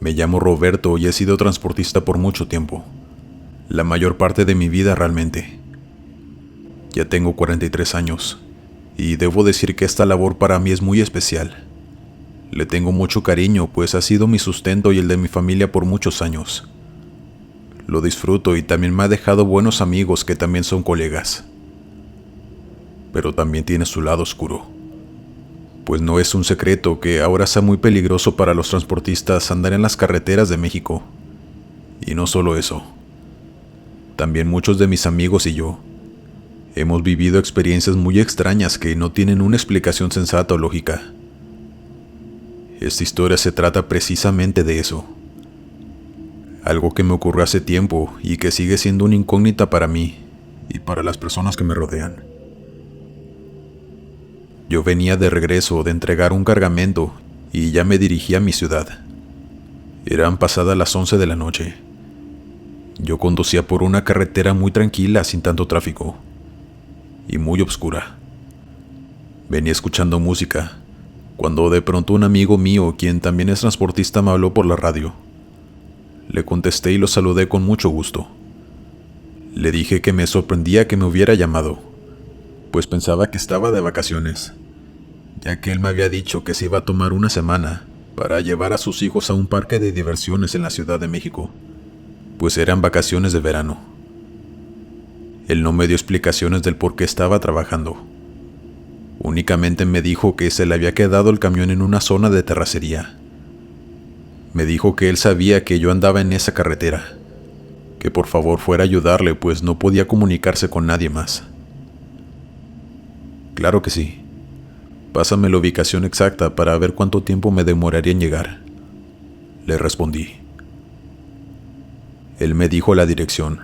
Me llamo Roberto y he sido transportista por mucho tiempo. La mayor parte de mi vida realmente. Ya tengo 43 años y debo decir que esta labor para mí es muy especial. Le tengo mucho cariño, pues ha sido mi sustento y el de mi familia por muchos años. Lo disfruto y también me ha dejado buenos amigos que también son colegas. Pero también tiene su lado oscuro. Pues no es un secreto que ahora sea muy peligroso para los transportistas andar en las carreteras de México. Y no solo eso. También muchos de mis amigos y yo hemos vivido experiencias muy extrañas que no tienen una explicación sensata o lógica. Esta historia se trata precisamente de eso. Algo que me ocurrió hace tiempo y que sigue siendo una incógnita para mí y para las personas que me rodean. Yo venía de regreso de entregar un cargamento y ya me dirigía a mi ciudad. Eran pasadas las 11 de la noche. Yo conducía por una carretera muy tranquila sin tanto tráfico y muy oscura. Venía escuchando música cuando de pronto un amigo mío, quien también es transportista, me habló por la radio. Le contesté y lo saludé con mucho gusto. Le dije que me sorprendía que me hubiera llamado, pues pensaba que estaba de vacaciones, ya que él me había dicho que se iba a tomar una semana para llevar a sus hijos a un parque de diversiones en la Ciudad de México, pues eran vacaciones de verano. Él no me dio explicaciones del por qué estaba trabajando. Únicamente me dijo que se le había quedado el camión en una zona de terracería. Me dijo que él sabía que yo andaba en esa carretera, que por favor fuera a ayudarle, pues no podía comunicarse con nadie más. Claro que sí. Pásame la ubicación exacta para ver cuánto tiempo me demoraría en llegar, le respondí. Él me dijo la dirección.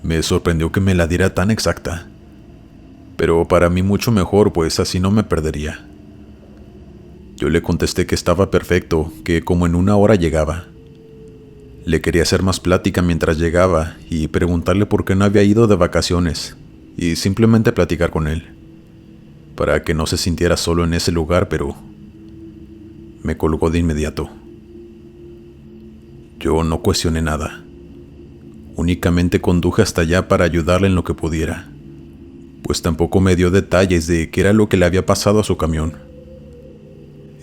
Me sorprendió que me la diera tan exacta, pero para mí mucho mejor, pues así no me perdería. Yo le contesté que estaba perfecto, que como en una hora llegaba. Le quería hacer más plática mientras llegaba y preguntarle por qué no había ido de vacaciones y simplemente platicar con él, para que no se sintiera solo en ese lugar, pero me colgó de inmediato. Yo no cuestioné nada. Únicamente conduje hasta allá para ayudarle en lo que pudiera, pues tampoco me dio detalles de qué era lo que le había pasado a su camión.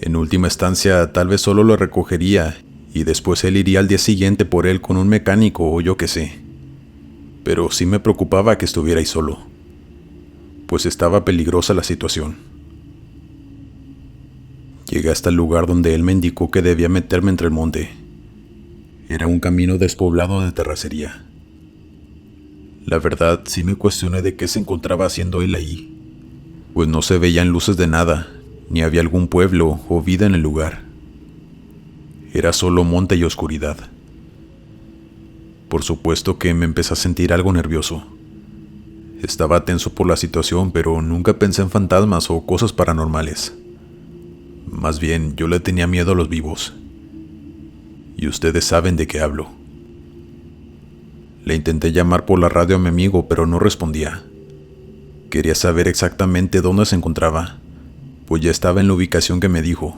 En última instancia, tal vez solo lo recogería y después él iría al día siguiente por él con un mecánico o yo qué sé. Pero sí me preocupaba que estuviera ahí solo, pues estaba peligrosa la situación. Llegué hasta el lugar donde él me indicó que debía meterme entre el monte. Era un camino despoblado de terracería. La verdad, sí me cuestioné de qué se encontraba haciendo él ahí, pues no se veían luces de nada, ni había algún pueblo o vida en el lugar. Era solo monte y oscuridad. Por supuesto que me empecé a sentir algo nervioso. Estaba tenso por la situación, pero nunca pensé en fantasmas o cosas paranormales. Más bien, yo le tenía miedo a los vivos. Y ustedes saben de qué hablo. Le intenté llamar por la radio a mi amigo, pero no respondía. Quería saber exactamente dónde se encontraba, pues ya estaba en la ubicación que me dijo,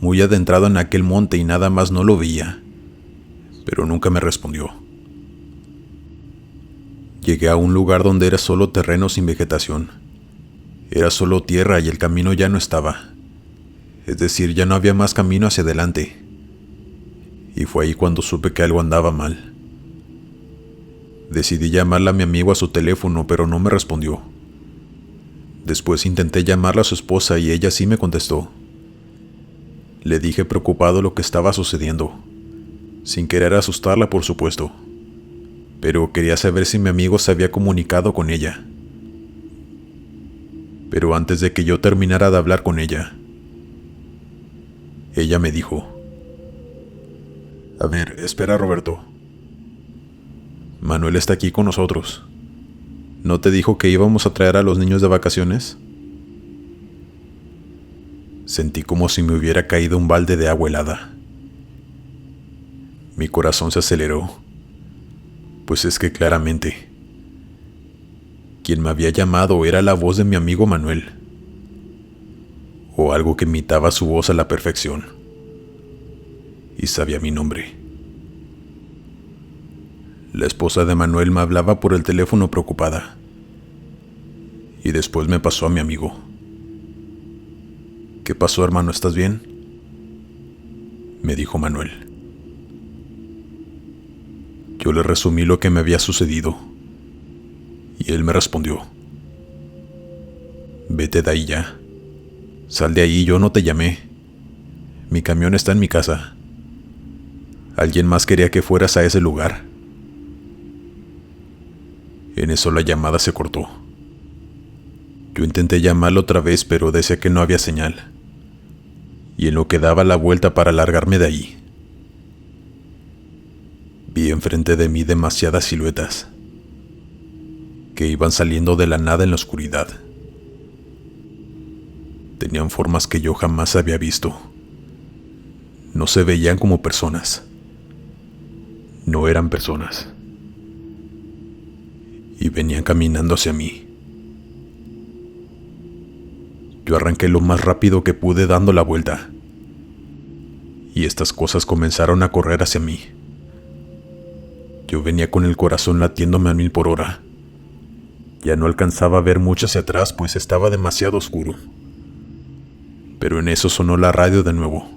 muy adentrado en aquel monte y nada más no lo veía, pero nunca me respondió. Llegué a un lugar donde era solo terreno sin vegetación. Era solo tierra y el camino ya no estaba. Es decir, ya no había más camino hacia adelante. Y fue ahí cuando supe que algo andaba mal. Decidí llamarle a mi amigo a su teléfono, pero no me respondió. Después intenté llamarle a su esposa y ella sí me contestó. Le dije preocupado lo que estaba sucediendo, sin querer asustarla, por supuesto, pero quería saber si mi amigo se había comunicado con ella. Pero antes de que yo terminara de hablar con ella me dijo: A ver, espera, Roberto. Manuel está aquí con nosotros. ¿No te dijo que íbamos a traer a los niños de vacaciones? Sentí como si me hubiera caído un balde de agua helada. Mi corazón se aceleró, pues es que claramente quien me había llamado era la voz de mi amigo Manuel, o algo que imitaba su voz a la perfección. y sabía mi nombre. La esposa de Manuel me hablaba por el teléfono preocupada, y después me pasó a mi amigo. ¿Qué pasó, hermano? ¿Estás bien?, me dijo Manuel. Yo le resumí lo que me había sucedido, y él me respondió: vete de ahí ya. Sal de ahí, yo no te llamé. Mi camión está en mi casa. Alguien más quería que fueras a ese lugar. En eso la llamada se cortó. Yo intenté llamarlo otra vez, pero decía que no había señal. Y en lo que daba la vuelta para largarme de ahí, vi enfrente de mí demasiadas siluetas que iban saliendo de la nada en la oscuridad. Tenían formas que yo jamás había visto. No se veían como personas. No eran personas. Y venían caminando hacia mí. Yo arranqué lo más rápido que pude dando la vuelta. Y estas cosas comenzaron a correr hacia mí. Yo venía con el corazón latiéndome a 1000 por hora. Ya no alcanzaba a ver mucho hacia atrás, pues estaba demasiado oscuro. Pero en eso sonó la radio de nuevo.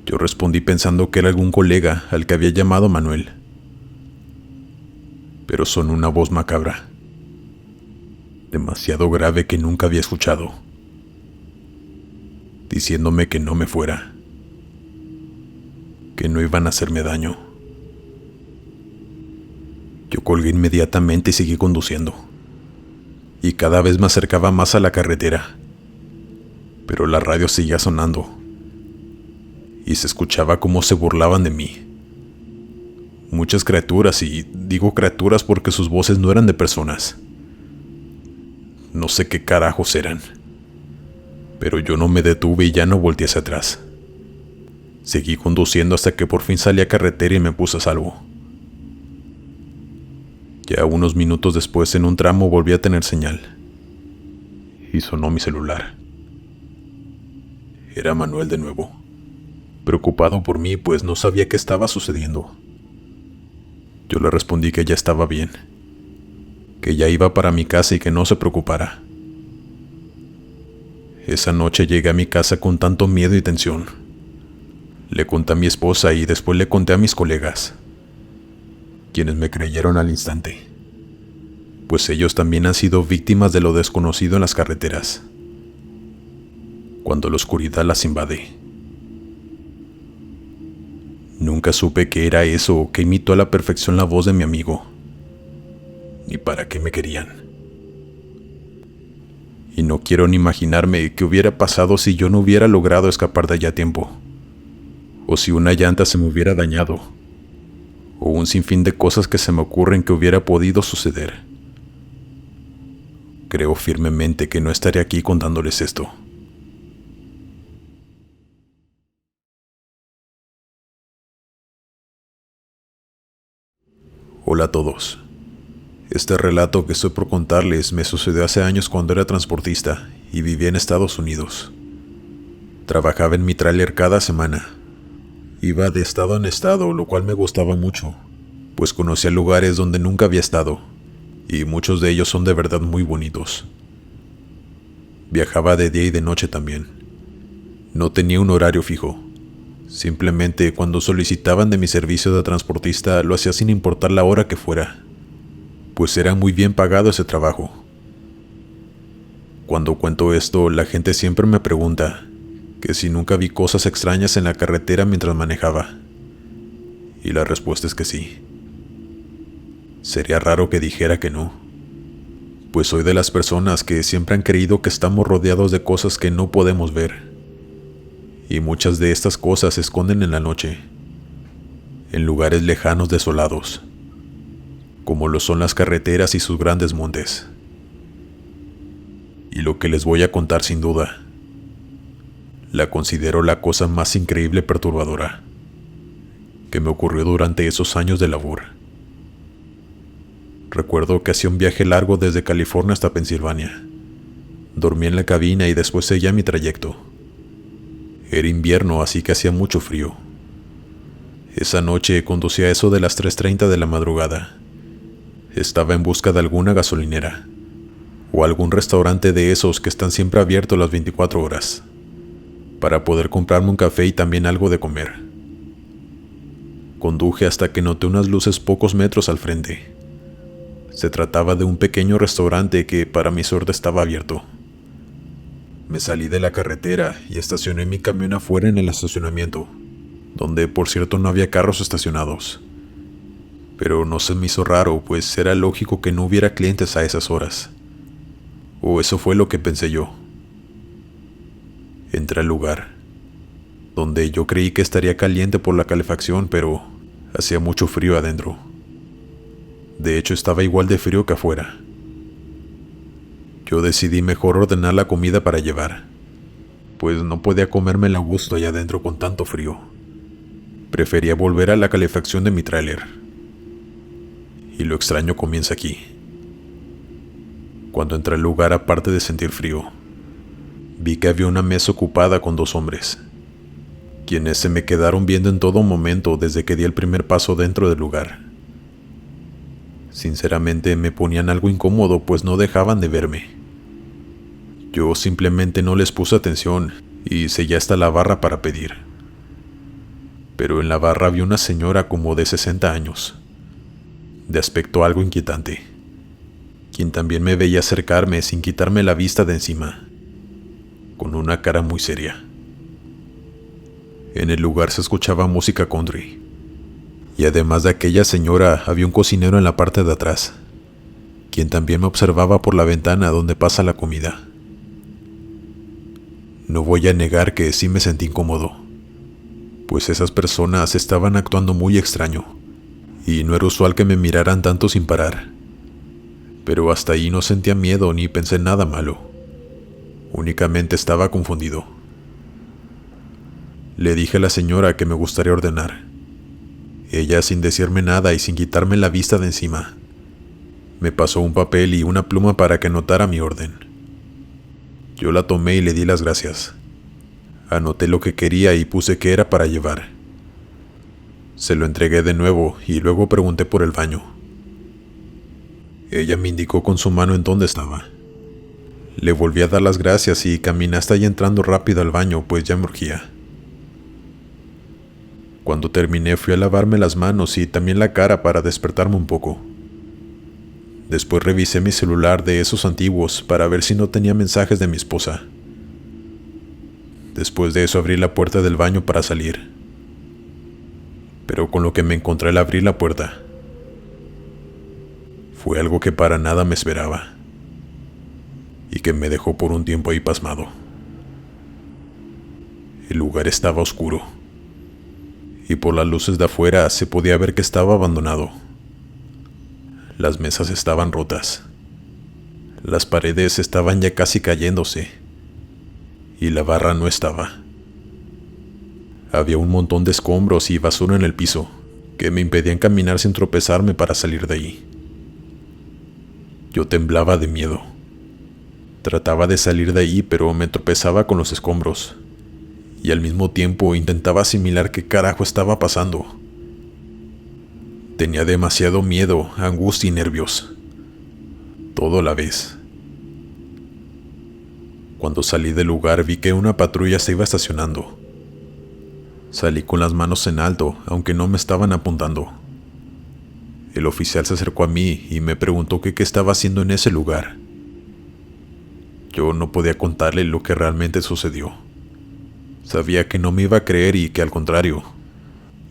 Yo respondí pensando que era algún colega al que había llamado Manuel. Pero sonó una voz macabra, demasiado grave, que nunca había escuchado, diciéndome que no me fuera, que no iban a hacerme daño. Yo colgué inmediatamente y seguí conduciendo, y cada vez me acercaba más a la carretera, pero la radio seguía sonando, y se escuchaba cómo se burlaban de mí. Muchas criaturas, y digo criaturas porque sus voces no eran de personas. No sé qué carajos eran, pero yo no me detuve y ya no volteé hacia atrás. Seguí conduciendo hasta que por fin salí a carretera y me puse a salvo. Ya unos minutos después, en un tramo, volví a tener señal, y sonó mi celular. Era Manuel de nuevo, preocupado por mí, pues no sabía qué estaba sucediendo. Yo le respondí que ya estaba bien, que ya iba para mi casa y que no se preocupara. Esa noche llegué a mi casa con tanto miedo y tensión. Le conté a mi esposa y después le conté a mis colegas, quienes me creyeron al instante, pues ellos también han sido víctimas de lo desconocido en las carreteras, cuando la oscuridad las invade. Nunca supe qué era eso que imitó a la perfección la voz de mi amigo, ni para qué me querían. Y no quiero ni imaginarme qué hubiera pasado si yo no hubiera logrado escapar de allá a tiempo, o si una llanta se me hubiera dañado, o un sinfín de cosas que se me ocurren que hubiera podido suceder. Creo firmemente que no estaré aquí contándoles esto. Hola a todos. Este relato que estoy por contarles me sucedió hace años cuando era transportista y vivía en Estados Unidos. Trabajaba en mi tráiler cada semana. Iba de estado en estado, lo cual me gustaba mucho, pues conocía lugares donde nunca había estado, y muchos de ellos son de verdad muy bonitos. Viajaba de día y de noche también. No tenía un horario fijo. Simplemente cuando solicitaban de mi servicio de transportista lo hacía sin importar la hora que fuera, pues era muy bien pagado ese trabajo. Cuando cuento esto, la gente siempre me pregunta que si nunca vi cosas extrañas en la carretera mientras manejaba, y la respuesta es que sí. Sería raro que dijera que no, pues soy de las personas que siempre han creído que estamos rodeados de cosas que no podemos ver. Y muchas de estas cosas se esconden en la noche, en lugares lejanos desolados, como lo son las carreteras y sus grandes montes. Y lo que les voy a contar, sin duda, la considero la cosa más increíble y perturbadora que me ocurrió durante esos años de labor. Recuerdo que hacía un viaje largo desde California hasta Pensilvania. Dormí en la cabina y después seguía mi trayecto. Era invierno, así que hacía mucho frío. Esa noche conducía a eso de las 3:30 de la madrugada. Estaba en busca de alguna gasolinera o algún restaurante de esos que están siempre abiertos las 24 horas, para poder comprarme un café y también algo de comer. Conduje hasta que noté unas luces pocos metros al frente. Se trataba de un pequeño restaurante que, para mi suerte, estaba abierto. Me salí de la carretera y estacioné mi camión afuera en el estacionamiento, donde por cierto no había carros estacionados. Pero no se me hizo raro, pues era lógico que no hubiera clientes a esas horas. O eso fue lo que pensé yo. Entré al lugar, donde yo creí que estaría caliente por la calefacción, pero hacía mucho frío adentro. De hecho, estaba igual de frío que afuera. Yo decidí mejor ordenar la comida para llevar, pues no podía comérmela a gusto allá adentro con tanto frío. Prefería volver a la calefacción de mi tráiler. Y lo extraño comienza aquí. Cuando entré al lugar, aparte de sentir frío, vi que había una mesa ocupada con 2 hombres, quienes se me quedaron viendo en todo momento desde que di el primer paso dentro del lugar. Sinceramente me ponían algo incómodo, pues no dejaban de verme. Yo simplemente no les puse atención y seguí hasta la barra para pedir. Pero en la barra había una señora como de 60 años, de aspecto algo inquietante, quien también me veía acercarme sin quitarme la vista de encima, con una cara muy seria. En el lugar se escuchaba música country, y además de aquella señora había un cocinero en la parte de atrás, quien también me observaba por la ventana donde pasa la comida. No voy a negar que sí me sentí incómodo, pues esas personas estaban actuando muy extraño, y no era usual que me miraran tanto sin parar. Pero hasta ahí no sentía miedo ni pensé en nada malo. Únicamente estaba confundido. Le dije a la señora que me gustaría ordenar. Ella, sin decirme nada y sin quitarme la vista de encima, me pasó un papel y una pluma para que anotara mi orden. Yo la tomé y le di las gracias. Anoté lo que quería y puse que era para llevar. Se lo entregué de nuevo y luego pregunté por el baño. Ella me indicó con su mano en dónde estaba. Le volví a dar las gracias y caminé hasta allá entrando rápido al baño, pues ya me urgía. Cuando terminé fui a lavarme las manos y también la cara para despertarme un poco. Después revisé mi celular de esos antiguos para ver si no tenía mensajes de mi esposa. Después de eso abrí la puerta del baño para salir. Pero con lo que me encontré al abrir la puerta fue algo que para nada me esperaba y que me dejó por un tiempo ahí pasmado. El lugar estaba oscuro y por las luces de afuera se podía ver que estaba abandonado. Las mesas estaban rotas, las paredes estaban ya casi cayéndose y la barra no estaba. Había un montón de escombros y basura en el piso que me impedían caminar sin tropezarme para salir de ahí. Yo temblaba de miedo. Trataba de salir de ahí, pero me tropezaba con los escombros y al mismo tiempo intentaba asimilar qué carajo estaba pasando. Tenía demasiado miedo, angustia y nervios, todo a la vez. Cuando salí del lugar vi que una patrulla se iba estacionando. Salí con las manos en alto, aunque no me estaban apuntando. El oficial se acercó a mí y me preguntó que qué estaba haciendo en ese lugar. Yo no podía contarle lo que realmente sucedió. Sabía que no me iba a creer y que al contrario,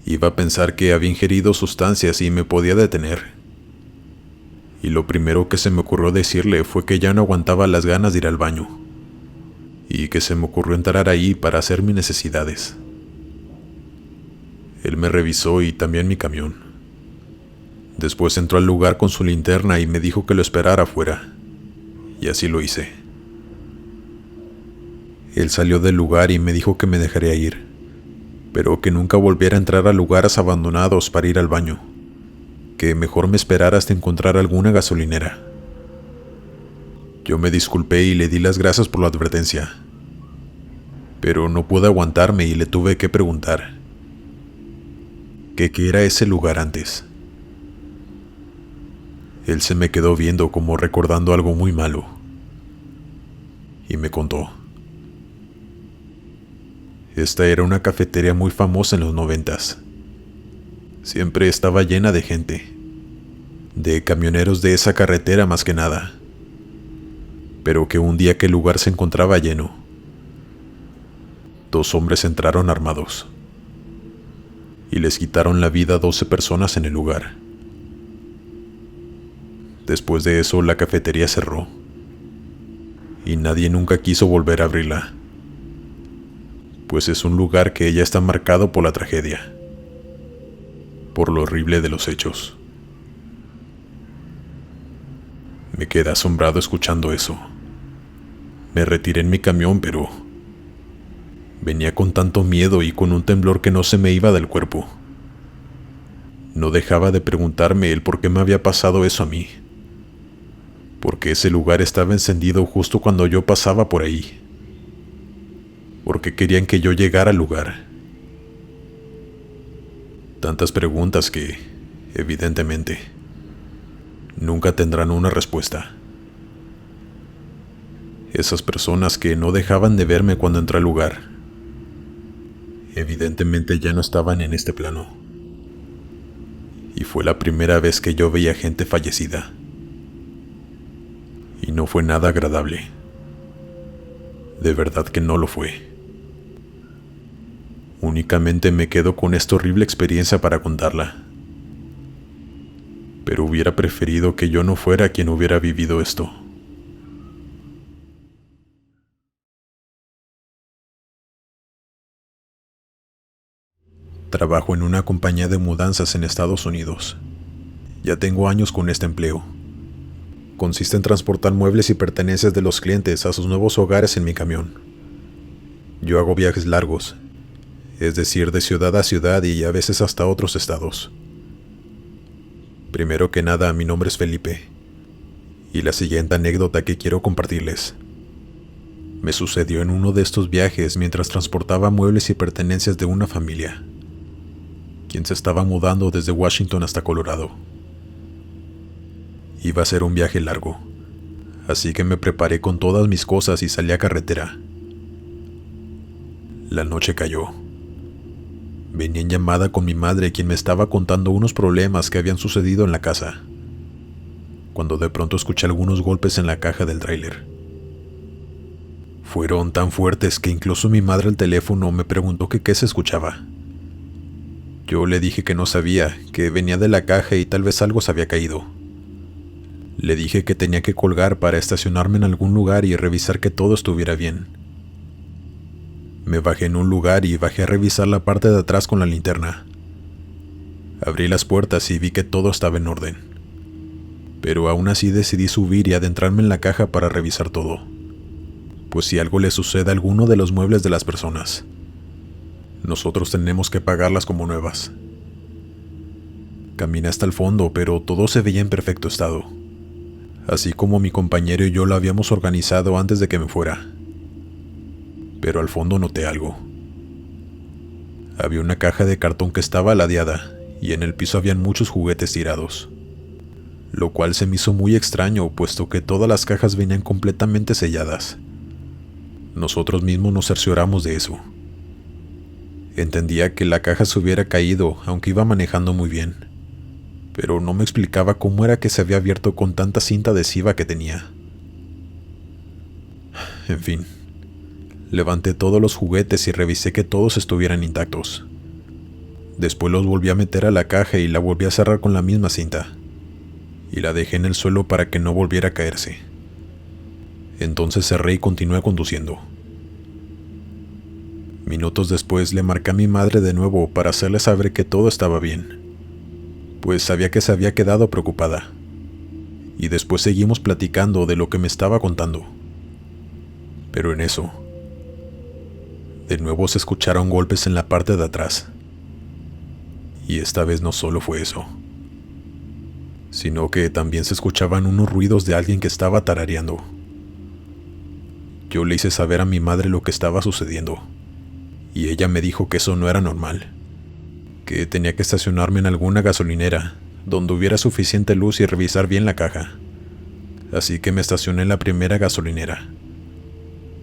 iba a pensar que había ingerido sustancias y me podía detener. Y lo primero que se me ocurrió decirle fue que ya no aguantaba las ganas de ir al baño y que se me ocurrió entrar ahí para hacer mis necesidades. Él me revisó y también mi camión. Después entró al lugar con su linterna y me dijo que lo esperara afuera, y así lo hice. Él salió del lugar y me dijo que me dejaría ir, pero que nunca volviera a entrar a lugares abandonados para ir al baño, que mejor me esperara hasta encontrar alguna gasolinera. Yo me disculpé y le di las gracias por la advertencia, pero no pude aguantarme y le tuve que preguntar expliqué que era ese lugar antes. Él se me quedó viendo como recordando algo muy malo. Y me contó. Esta era una cafetería muy famosa en los 90s. Siempre estaba llena de gente. De camioneros de esa carretera más que nada. Pero que un día que el lugar se encontraba lleno, 2 hombres entraron armados y les quitaron la vida a 12 personas en el lugar. Después de eso, la cafetería cerró y nadie nunca quiso volver a abrirla, pues es un lugar que ya está marcado por la tragedia, por lo horrible de los hechos. Me quedé asombrado escuchando eso. Me retiré en mi camión, pero venía con tanto miedo y con un temblor que no se me iba del cuerpo. No dejaba de preguntarme el por qué me había pasado eso a mí. Porque ese lugar estaba encendido justo cuando yo pasaba por ahí. Porque querían que yo llegara al lugar. Tantas preguntas que, evidentemente, nunca tendrán una respuesta. Esas personas que no dejaban de verme cuando entré al lugar, evidentemente ya no estaban en este plano. Y fue la primera vez que yo veía gente fallecida. Y no fue nada agradable. De verdad que no lo fue. Únicamente me quedo con esta horrible experiencia para contarla. Pero hubiera preferido que yo no fuera quien hubiera vivido esto. Trabajo en una compañía de mudanzas en Estados Unidos. Ya tengo años con este empleo. Consiste en transportar muebles y pertenencias de los clientes a sus nuevos hogares en mi camión. Yo hago viajes largos, es decir, de ciudad a ciudad y a veces hasta otros estados. Primero que nada, mi nombre es Felipe, y la siguiente anécdota que quiero compartirles me sucedió en uno de estos viajes mientras transportaba muebles y pertenencias de una familia, quien se estaba mudando desde Washington hasta Colorado. Iba a ser un viaje largo, así que me preparé con todas mis cosas y salí a carretera. La noche cayó. Venía en llamada con mi madre, quien me estaba contando unos problemas que habían sucedido en la casa, cuando de pronto escuché algunos golpes en la caja del tráiler. Fueron tan fuertes que incluso mi madre al teléfono me preguntó que qué se escuchaba. Yo le dije que no sabía, que venía de la caja y tal vez algo se había caído. Le dije que tenía que colgar para estacionarme en algún lugar y revisar que todo estuviera bien. Me bajé en un lugar y bajé a revisar la parte de atrás con la linterna. Abrí las puertas y vi que todo estaba en orden. Pero aún así decidí subir y adentrarme en la caja para revisar todo. Pues si algo le sucede a alguno de los muebles de las personas, nosotros tenemos que pagarlas como nuevas. Caminé hasta el fondo, pero todo se veía en perfecto estado, así como mi compañero y yo lo habíamos organizado antes de que me fuera. Pero al fondo noté algo. Había una caja de cartón que estaba ladeada, y en el piso habían muchos juguetes tirados, lo cual se me hizo muy extraño, puesto que todas las cajas venían completamente selladas. Nosotros mismos nos cercioramos de eso. Entendía que la caja se hubiera caído, aunque iba manejando muy bien, pero no me explicaba cómo era que se había abierto con tanta cinta adhesiva que tenía. En fin, levanté todos los juguetes y revisé que todos estuvieran intactos. Después los volví a meter a la caja y la volví a cerrar con la misma cinta, y la dejé en el suelo para que no volviera a caerse. Entonces cerré y continué conduciendo. Minutos después le marqué a mi madre de nuevo para hacerle saber que todo estaba bien, pues sabía que se había quedado preocupada. Y después seguimos platicando de lo que me estaba contando. Pero en eso, de nuevo se escucharon golpes en la parte de atrás. Y esta vez no solo fue eso, sino que también se escuchaban unos ruidos de alguien que estaba tarareando. Yo le hice saber a mi madre lo que estaba sucediendo, y ella me dijo que eso no era normal, que tenía que estacionarme en alguna gasolinera, donde hubiera suficiente luz y revisar bien la caja. Así que me estacioné en la primera gasolinera.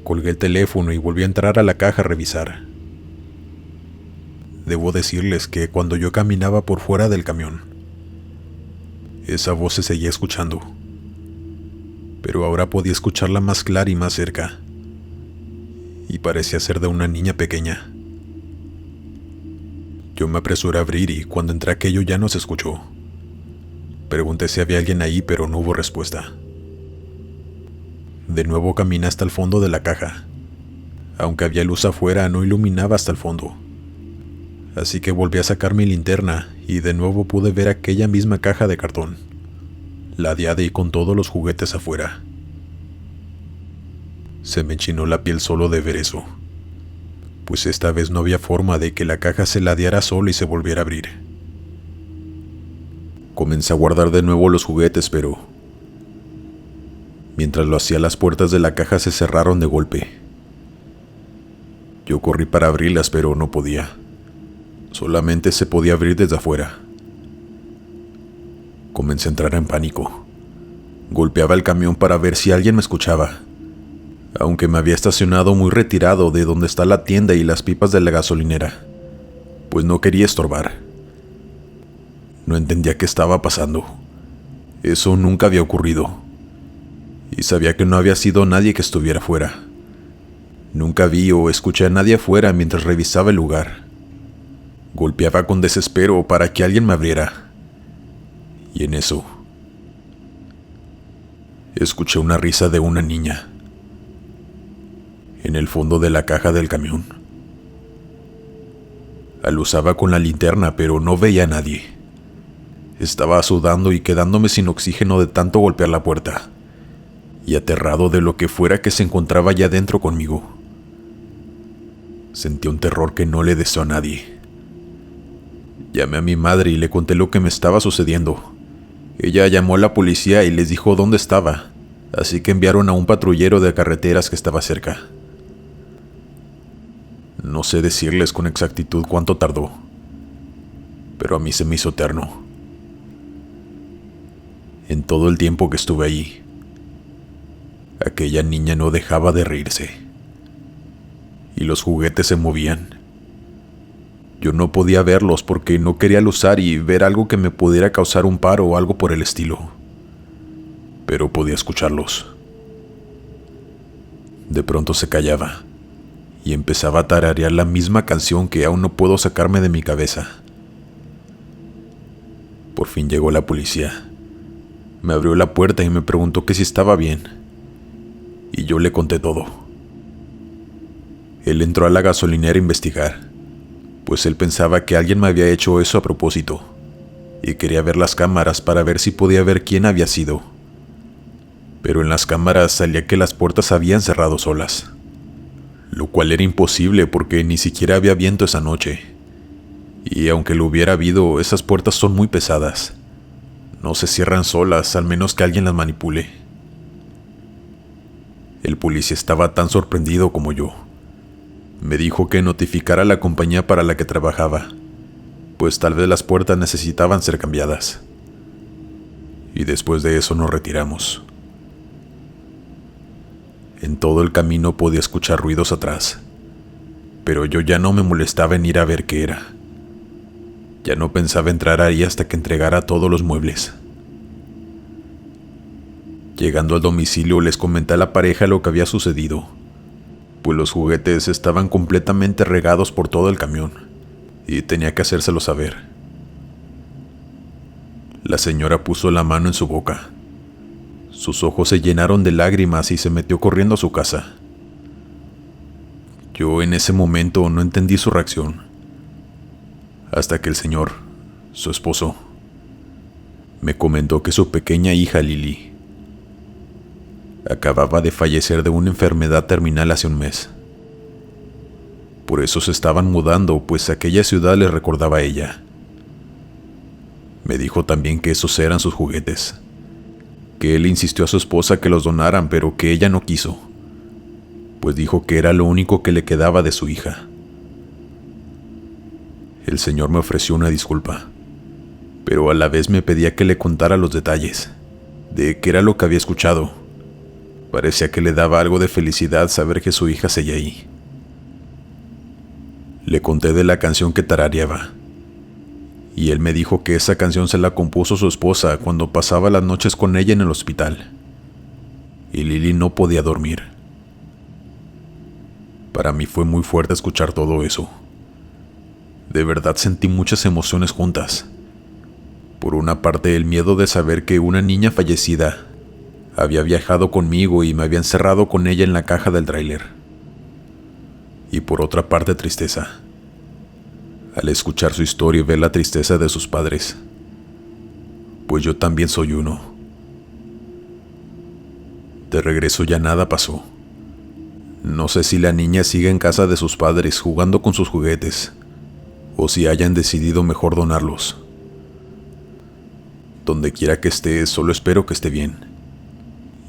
Colgué el teléfono y volví a entrar a la caja a revisar. Debo decirles que cuando yo caminaba por fuera del camión, esa voz se seguía escuchando, pero ahora podía escucharla más clara y más cerca, y parecía ser de una niña pequeña. Yo me apresuré a abrir y cuando entré aquello ya no se escuchó. Pregunté si había alguien ahí, pero no hubo respuesta. De nuevo caminé hasta el fondo de la caja. Aunque había luz afuera, no iluminaba hasta el fondo. Así que volví a sacar mi linterna y de nuevo pude ver aquella misma caja de cartón, ladeada y con todos los juguetes afuera. Se me enchinó la piel solo de ver eso, pues esta vez no había forma de que la caja se ladeara sola y se volviera a abrir. Comencé a guardar de nuevo los juguetes, pero mientras lo hacía, las puertas de la caja se cerraron de golpe. Yo corrí para abrirlas, pero no podía. Solamente se podía abrir desde afuera. Comencé a entrar en pánico. Golpeaba el camión para ver si alguien me escuchaba, aunque me había estacionado muy retirado de donde está la tienda y las pipas de la gasolinera, pues no quería estorbar. No entendía qué estaba pasando. Eso nunca había ocurrido. Y sabía que no había sido nadie que estuviera fuera. Nunca vi o escuché a nadie afuera mientras revisaba el lugar. Golpeaba con desespero para que alguien me abriera. Y en eso, escuché una risa de una niña en el fondo de la caja del camión. Aluzaba con la linterna, pero no veía a nadie. Estaba sudando y quedándome sin oxígeno de tanto golpear la puerta, y aterrado de lo que fuera que se encontraba allá dentro conmigo. Sentí un terror que no le deseo a nadie. Llamé a mi madre y le conté lo que me estaba sucediendo. Ella llamó a la policía y les dijo dónde estaba, así que enviaron a un patrullero de carreteras que estaba cerca. No sé decirles con exactitud cuánto tardó, pero a mí se me hizo eterno. En todo el tiempo que estuve allí, aquella niña no dejaba de reírse, y los juguetes se movían. Yo no podía verlos porque no quería usar y ver algo que me pudiera causar un paro o algo por el estilo, pero podía escucharlos. De pronto se callaba y empezaba a tararear la misma canción que aún no puedo sacarme de mi cabeza. Por fin llegó la policía. Me abrió la puerta y me preguntó que si estaba bien, y yo le conté todo. Él entró a la gasolinera a investigar, pues él pensaba que alguien me había hecho eso a propósito, y quería ver las cámaras para ver si podía ver quién había sido. Pero en las cámaras salía que las puertas habían cerrado solas, lo cual era imposible porque ni siquiera había viento esa noche, y aunque lo hubiera habido, esas puertas son muy pesadas. No se cierran solas, al menos que alguien las manipule. El policía estaba tan sorprendido como yo. Me dijo que notificara a la compañía para la que trabajaba, pues tal vez las puertas necesitaban ser cambiadas. Y después de eso nos retiramos. En todo el camino podía escuchar ruidos atrás, pero yo ya no me molestaba en ir a ver qué era. Ya no pensaba entrar ahí hasta que entregara todos los muebles. Llegando al domicilio les comenté a la pareja lo que había sucedido, pues los juguetes estaban completamente regados por todo el camión, y tenía que hacérselo saber. La señora puso la mano en su boca. Sus ojos se llenaron de lágrimas y se metió corriendo a su casa. Yo en ese momento no entendí su reacción, hasta que el señor, su esposo, me comentó que su pequeña hija Lily acababa de fallecer de una enfermedad terminal hace un mes. Por eso se estaban mudando, pues aquella ciudad les recordaba a ella. Me dijo también que esos eran sus juguetes, que él insistió a su esposa que los donaran, pero que ella no quiso, pues dijo que era lo único que le quedaba de su hija. El señor me ofreció una disculpa, pero a la vez me pedía que le contara los detalles de qué era lo que había escuchado. Parecía que le daba algo de felicidad saber que su hija seguía ahí. Le conté de la canción que tarareaba, y él me dijo que esa canción se la compuso su esposa cuando pasaba las noches con ella en el hospital, y Lily no podía dormir. Para mí fue muy fuerte escuchar todo eso. De verdad sentí muchas emociones juntas. Por una parte, el miedo de saber que una niña fallecida había viajado conmigo y me había encerrado con ella en la caja del tráiler. Y por otra parte, tristeza. Al escuchar su historia y ver la tristeza de sus padres, pues yo también soy uno. De regreso ya nada pasó. No sé si la niña sigue en casa de sus padres jugando con sus juguetes, o si hayan decidido mejor donarlos. Donde quiera que esté, solo espero que esté bien.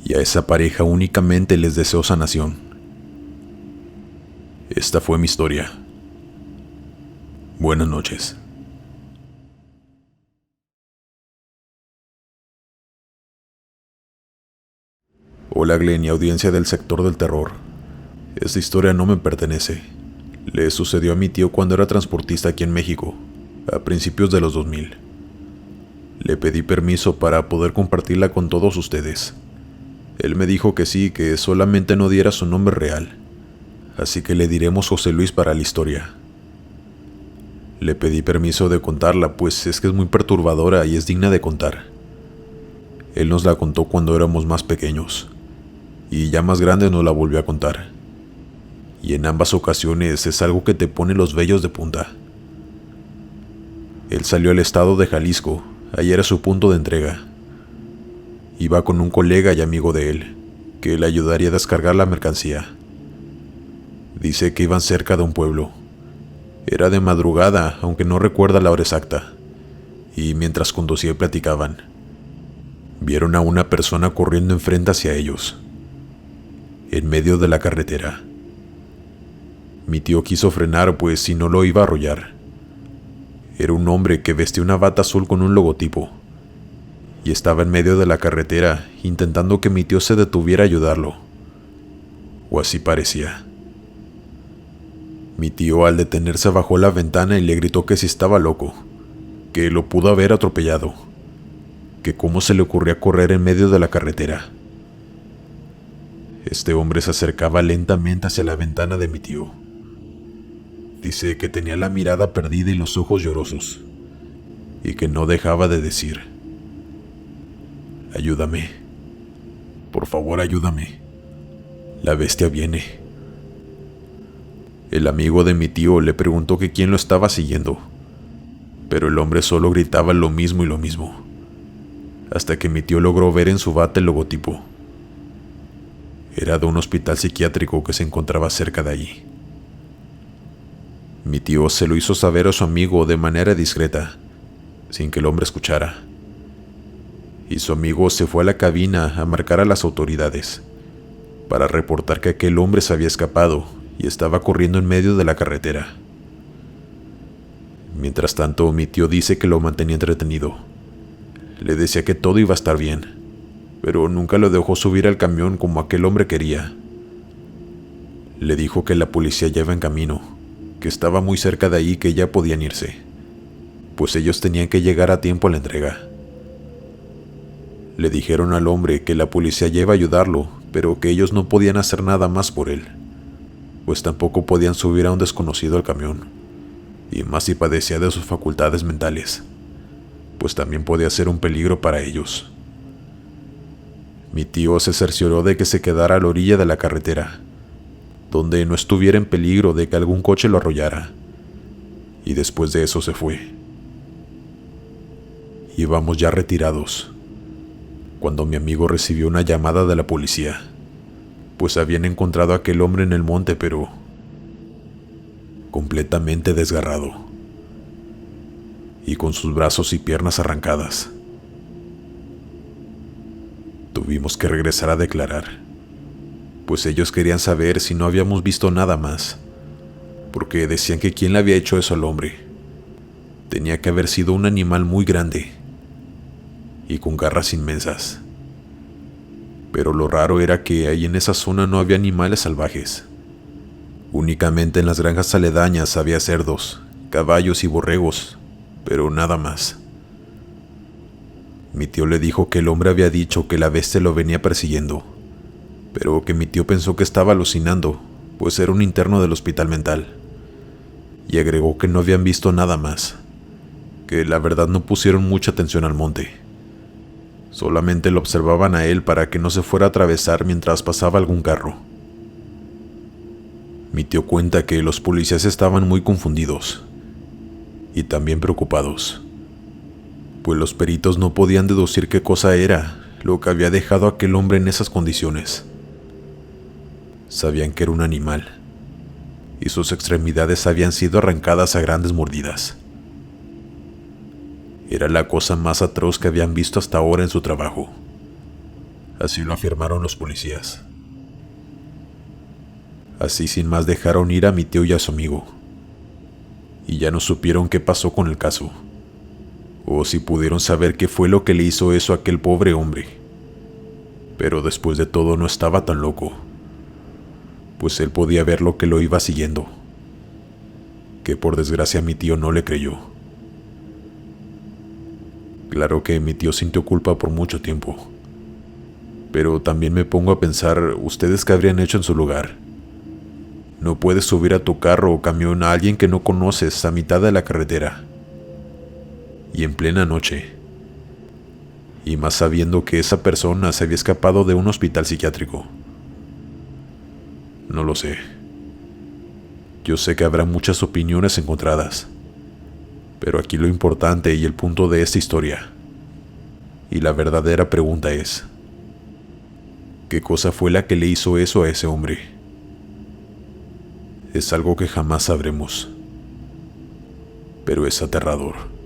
Y a esa pareja únicamente les deseo sanación. Esta fue mi historia. Buenas noches. Hola Glenn y audiencia del sector del terror. Esta historia no me pertenece. Le sucedió a mi tío cuando era transportista aquí en México, a principios de los 2000. Le pedí permiso para poder compartirla con todos ustedes. Él me dijo que sí, que solamente no diera su nombre real, así que le diremos José Luis para la historia. Le pedí permiso de contarla, pues es que es muy perturbadora y es digna de contar. Él nos la contó cuando éramos más pequeños, y ya más grande nos la volvió a contar. Y en ambas ocasiones es algo que te pone los vellos de punta. Él salió al estado de Jalisco, ahí era su punto de entrega. Iba con un colega y amigo de él, que le ayudaría a descargar la mercancía. Dice que iban cerca de un pueblo. Era de madrugada, aunque no recuerda la hora exacta, y mientras conducía y platicaban, vieron a una persona corriendo enfrente hacia ellos, en medio de la carretera. Mi tío quiso frenar, pues si no lo iba a arrollar. Era un hombre que vestía una bata azul con un logotipo, y estaba en medio de la carretera intentando que mi tío se detuviera a ayudarlo, o así parecía. Mi tío al detenerse bajó la ventana y le gritó que si estaba loco, que lo pudo haber atropellado, que cómo se le ocurría correr en medio de la carretera. Este hombre se acercaba lentamente hacia la ventana de mi tío. Dice que tenía la mirada perdida y los ojos llorosos, y que no dejaba de decir: ayúdame, por favor ayúdame, la bestia viene. El amigo de mi tío le preguntó que quién lo estaba siguiendo, pero el hombre solo gritaba lo mismo y lo mismo, hasta que mi tío logró ver en su bata el logotipo. Era de un hospital psiquiátrico que se encontraba cerca de allí. Mi tío se lo hizo saber a su amigo de manera discreta, sin que el hombre escuchara, y su amigo se fue a la cabina a marcar a las autoridades para reportar que aquel hombre se había escapado y estaba corriendo en medio de la carretera. Mientras tanto, mi tío dice que lo mantenía entretenido. Le decía que todo iba a estar bien, pero nunca lo dejó subir al camión como aquel hombre quería. Le dijo que la policía ya iba en camino, que estaba muy cerca de ahí y que ya podían irse, pues ellos tenían que llegar a tiempo a la entrega. Le dijeron al hombre que la policía ya iba a ayudarlo, pero que ellos no podían hacer nada más por él, pues tampoco podían subir a un desconocido al camión, y más si padecía de sus facultades mentales, pues también podía ser un peligro para ellos. Mi tío se cercioró de que se quedara a la orilla de la carretera, donde no estuviera en peligro de que algún coche lo arrollara, y después de eso se fue. Íbamos ya retirados, cuando mi amigo recibió una llamada de la policía, pues habían encontrado a aquel hombre en el monte, pero completamente desgarrado, y con sus brazos y piernas arrancadas. Tuvimos que regresar a declarar, pues ellos querían saber si no habíamos visto nada más, porque decían que quién le había hecho eso al hombre, Tenía que haber sido un animal muy grande y con garras inmensas. Pero lo raro era que ahí en esa zona no había animales salvajes. Únicamente en las granjas aledañas había cerdos, caballos y borregos, pero nada más. Mi tío le dijo que el hombre había dicho que la bestia lo venía persiguiendo, pero que mi tío pensó que estaba alucinando, pues era un interno del hospital mental. Y agregó que no habían visto nada más, que la verdad no pusieron mucha atención al monte. Solamente lo observaban a él para que no se fuera a atravesar mientras pasaba algún carro. Mi tío cuenta que los policías estaban muy confundidos y también preocupados, pues los peritos no podían deducir qué cosa era lo que había dejado a aquel hombre en esas condiciones. Sabían que era un animal, y sus extremidades habían sido arrancadas a grandes mordidas. Era la cosa más atroz que habían visto hasta ahora en su trabajo. Así lo afirmaron los policías. Así sin más dejaron ir a mi tío y a su amigo, y ya no supieron qué pasó con el caso, o si pudieron saber qué fue lo que le hizo eso a aquel pobre hombre. Pero después de todo no estaba tan loco, pues él podía ver lo que lo iba siguiendo, que por desgracia mi tío no le creyó. Claro que mi tío sintió culpa por mucho tiempo, pero también me pongo a pensar, ¿ustedes qué habrían hecho en su lugar? No puedes subir a tu carro o camión a alguien que no conoces a mitad de la carretera, y en plena noche, y más sabiendo que esa persona se había escapado de un hospital psiquiátrico. No lo sé. Yo sé que habrá muchas opiniones encontradas, pero aquí lo importante y el punto de esta historia, y la verdadera pregunta es, ¿qué cosa fue la que le hizo eso a ese hombre? Es algo que jamás sabremos, pero es aterrador.